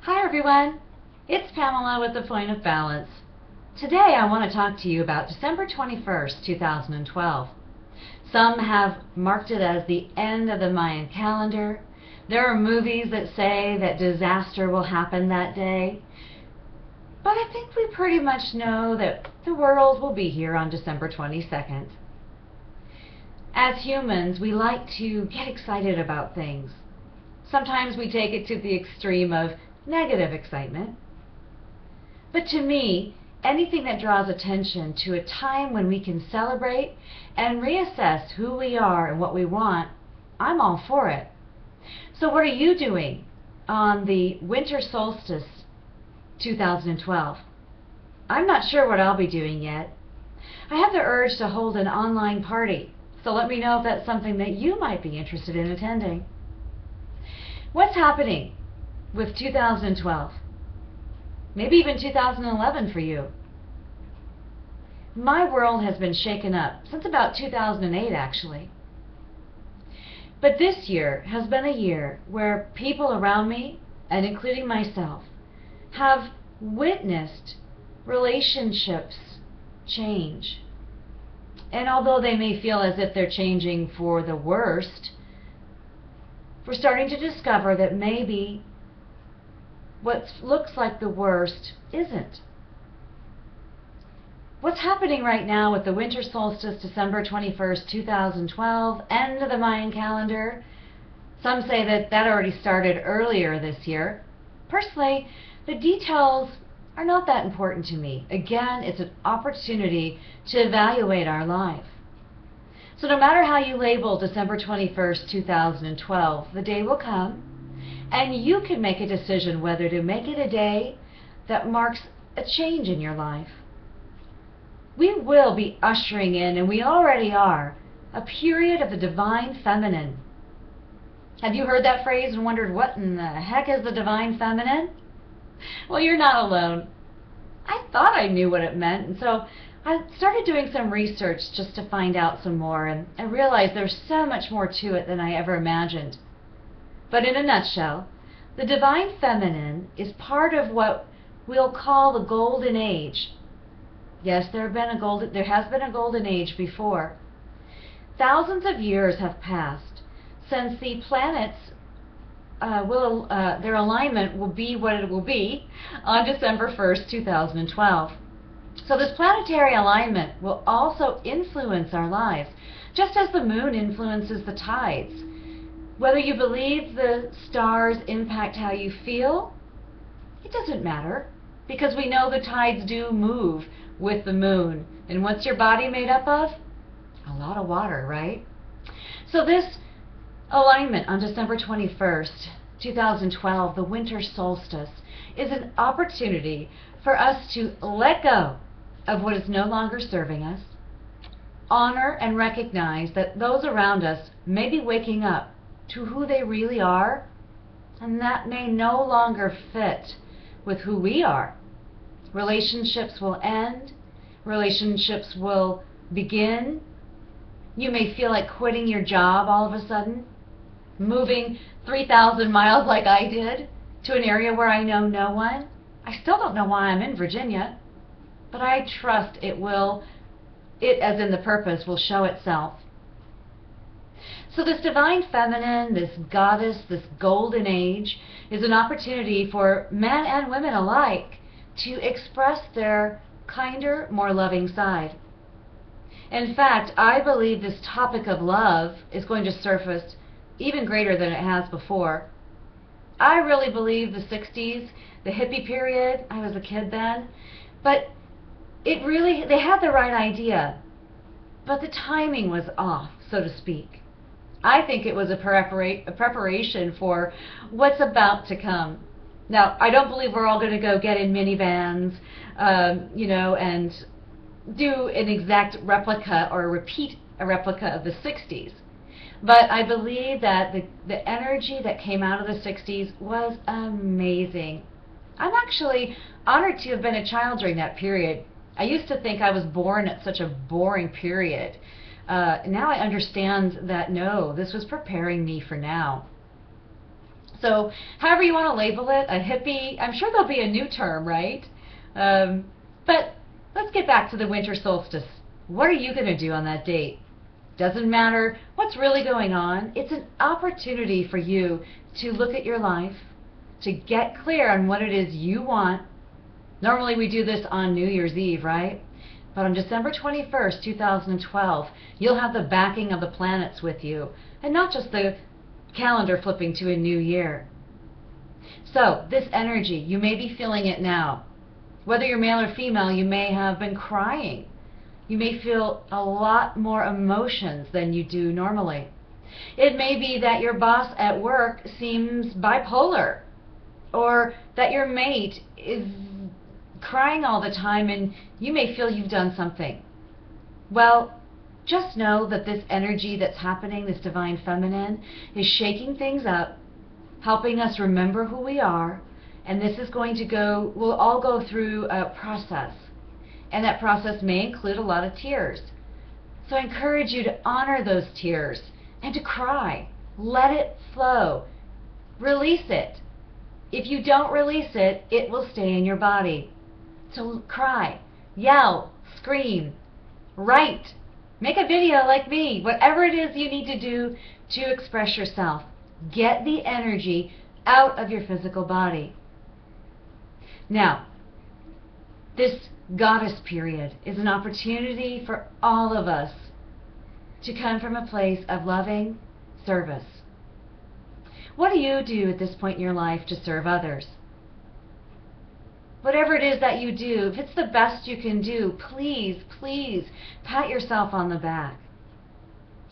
Hi everyone, it's Pamela with The Point of Balance. Today I want to talk to you about December 21st, 2012. Some have marked it as the end of the Mayan calendar. There are movies that say that disaster will happen that day. But I think we pretty much know that the world will be here on December 22nd. As humans, we like to get excited about things. Sometimes we take it to the extreme of negative excitement. But to me, anything that draws attention to a time when we can celebrate and reassess who we are and what we want, I'm all for it. So what are you doing on the Winter Solstice 2012? I'm not sure what I'll be doing yet. I have the urge to hold an online party, so let me know if that's something that you might be interested in attending. What's happening with 2012? Maybe even 2011 for you. My world has been shaken up since about 2008 actually. But this year has been a year where people around me, and including myself, have witnessed relationships change. And although they may feel as if they're changing for the worst, we're starting to discover that maybe what looks like the worst isn't. What's happening right now with the Winter Solstice, December 21st, 2012, end of the Mayan calendar? Some say that that already started earlier this year. Personally, the details are not that important to me. Again, it's an opportunity to evaluate our life. So no matter how you label December 21st, 2012, the day will come, and you can make a decision whether to make it a day that marks a change in your life. We will be ushering in, and we already are, a period of the divine feminine. Have you heard that phrase and wondered what in the heck is the divine feminine? Well, you're not alone. I thought I knew what it meant, and so I started doing some research just to find out some more, and I realized there's so much more to it than I ever imagined. But in a nutshell, the divine feminine is part of what we'll call the golden age. Yes, there has been a golden age before. Thousands of years have passed since the planets their alignment will be what it will be on December 1st, 2012. So this planetary alignment will also influence our lives, just as the moon influences the tides. Whether you believe the stars impact how you feel, it doesn't matter, because we know the tides do move with the moon. And what's your body made up of? A lot of water, right? So this alignment on December 21st, 2012, the winter solstice, is an opportunity for us to let go of what is no longer serving us, honor and recognize that those around us may be waking up to who they really are, and that may no longer fit with who we are. Relationships will end, relationships will begin. You may feel like quitting your job all of a sudden, moving 3,000 miles like I did to an area where I know no one. I still don't know why I'm in Virginia, but I trust it as in the purpose, will show itself. So this divine feminine, this goddess, this golden age, is an opportunity for men and women alike to express their kinder, more loving side. In fact, I believe this topic of love is going to surface even greater than it has before. I really believe the 60s, the hippie period, I was a kid then, but they had the right idea, but the timing was off, so to speak. I think it was a preparation for what's about to come. Now, I don't believe we're all going to go get in minivans, and do an exact replica or repeat a replica of the 60s. But I believe that the energy that came out of the 60s was amazing. I'm actually honored to have been a child during that period. I used to think I was born at such a boring period. Now I understand that no, this was preparing me for now. So however you want to label it, a hippie, I'm sure there'll be a new term, right? But let's get back to the winter solstice. What are you going to do on that date? Doesn't matter what's really going on. It's an opportunity for you to look at your life, to get clear on what it is you want. Normally we do this on New Year's Eve, right? But on December 21st, 2012, you'll have the backing of the planets with you, and not just the calendar flipping to a new year. So this energy, you may be feeling it now. Whether you're male or female, you may have been crying. You may feel a lot more emotions than you do normally. It may be that your boss at work seems bipolar, or that your mate is crying all the time and you may feel you've done something. Well, just know that this energy that's happening, this divine feminine, is shaking things up, helping us remember who we are, and this is going to go, we'll all go through a process, and that process may include a lot of tears. So I encourage you to honor those tears and to cry. Let it flow. Release it. If you don't release it, it will stay in your body. So cry, yell, scream, write, make a video like me, whatever it is you need to do to express yourself. Get the energy out of your physical body. Now, this goddess period is an opportunity for all of us to come from a place of loving service. What do you do at this point in your life to serve others? Whatever it is that you do, if it's the best you can do, please, please pat yourself on the back.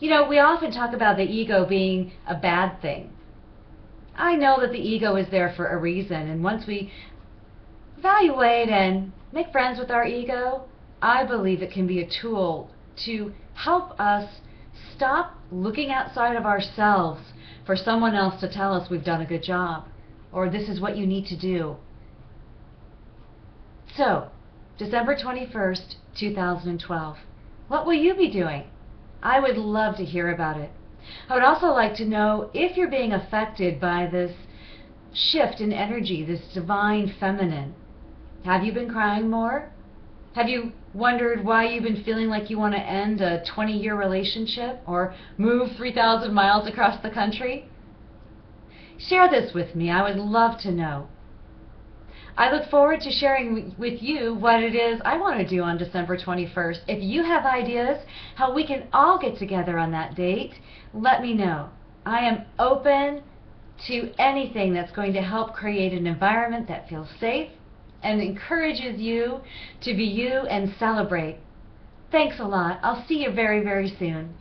You know, we often talk about the ego being a bad thing. I know that the ego is there for a reason, and once we evaluate and make friends with our ego, I believe it can be a tool to help us stop looking outside of ourselves for someone else to tell us we've done a good job, or this is what you need to do. So, December 21st, 2012, what will you be doing? I would love to hear about it. I would also like to know if you're being affected by this shift in energy, this divine feminine. Have you been crying more? Have you wondered why you've been feeling like you want to end a 20-year relationship or move 3,000 miles across the country? Share this with me. I would love to know. I look forward to sharing with you what it is I want to do on December 21st. If you have ideas how we can all get together on that date, let me know. I am open to anything that's going to help create an environment that feels safe and encourages you to be you and celebrate. Thanks a lot. I'll see you very, very soon.